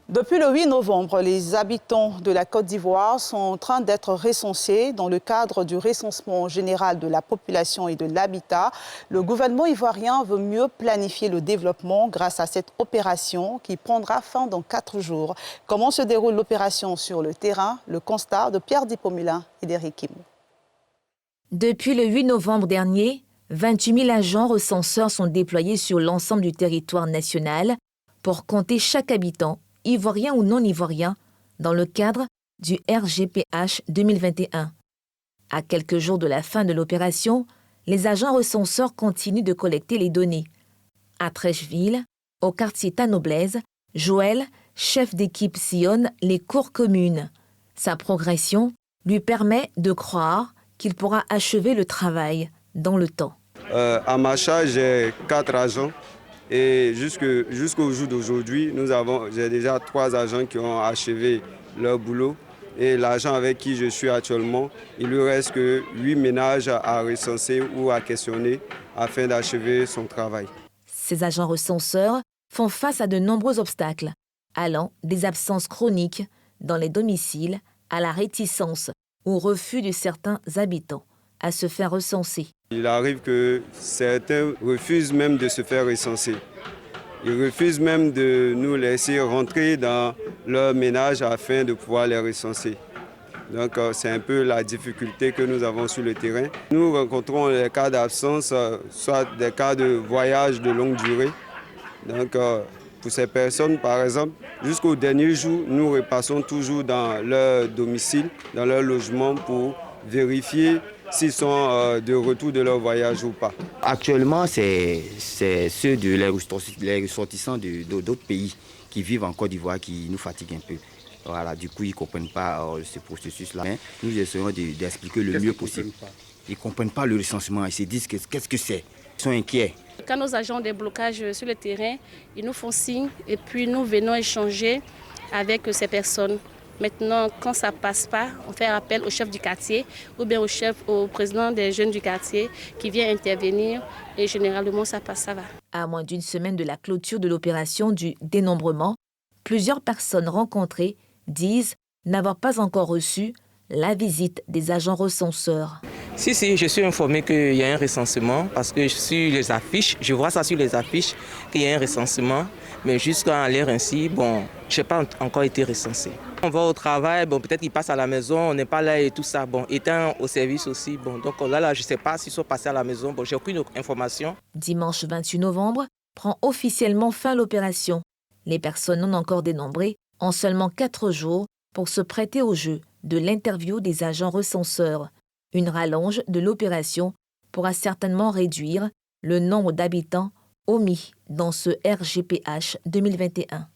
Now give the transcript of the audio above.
Depuis le 8 novembre, les habitants de la Côte d'Ivoire sont en train d'être recensés dans le cadre du recensement général de la population et de l'habitat. Le gouvernement ivoirien veut mieux planifier le développement grâce à cette opération qui prendra fin dans 4 jours. Comment se déroule l'opération sur le terrain? Le constat de Pierre Dipomulin et d'Éric Kim. Depuis le 8 novembre dernier, 28 000 agents recenseurs sont déployés sur l'ensemble du territoire national pour compter chaque habitant, ivoirien ou non ivoirien, dans le cadre du RGPH 2021. À quelques jours de la fin de l'opération, les agents recenseurs continuent de collecter les données. À Trècheville, au quartier Tanoblaise, Joël, chef d'équipe, sillonne les cours communes. Sa progression lui permet de croire qu'il pourra achever le travail dans le temps. À ma charge, j'ai 4 agents. Et jusqu'au jour d'aujourd'hui, j'ai déjà 3 agents qui ont achevé leur boulot. Et l'agent avec qui je suis actuellement, il lui reste que 8 ménages à recenser ou à questionner afin d'achever son travail. Ces agents recenseurs font face à de nombreux obstacles, allant des absences chroniques dans les domiciles à la réticence ou refus de certains habitants à se faire recenser. Il arrive que certains refusent même de se faire recenser. Ils refusent même de nous laisser rentrer dans leur ménage afin de pouvoir les recenser. Donc c'est un peu la difficulté que nous avons sur le terrain. Nous rencontrons les cas d'absence, soit des cas de voyage de longue durée. Donc pour ces personnes, par exemple, jusqu'au dernier jour, nous repassons toujours dans leur domicile, dans leur logement pour vérifier s'ils sont de retour de leur voyage ou pas. Actuellement, c'est ceux les ressortissants d'autres pays qui vivent en Côte d'Ivoire qui nous fatiguent un peu. Voilà, du coup, ils ne comprennent pas ce processus-là. Nous essayons d'expliquer le mieux possible. Ils ne comprennent pas le recensement. Ils se disent qu'est-ce que c'est. Ils sont inquiets. Quand nos agents ont des blocages sur le terrain, ils nous font signe et puis nous venons échanger avec ces personnes. Maintenant, quand ça ne passe pas, on fait appel au chef du quartier ou bien au président des jeunes du quartier qui vient intervenir et généralement ça passe, ça va. À moins d'une semaine de la clôture de l'opération du dénombrement, plusieurs personnes rencontrées disent n'avoir pas encore reçu la visite des agents recenseurs. Si, je suis informé qu'il y a un recensement parce que sur les affiches, je vois ça sur les affiches qu'il y a un recensement, mais jusqu'à l'heure ainsi, je n'ai pas encore été recensé. On va au travail, peut-être qu'ils passent à la maison, on n'est pas là et tout ça. Étant au service aussi, donc là, je ne sais pas s'ils sont passés à la maison, j'ai aucune information. Dimanche 28 novembre prend officiellement fin l'opération. Les personnes non encore dénombrées ont seulement 4 jours pour se prêter au jeu de l'interview des agents recenseurs. Une rallonge de l'opération pourra certainement réduire le nombre d'habitants omis dans ce RGPH 2021.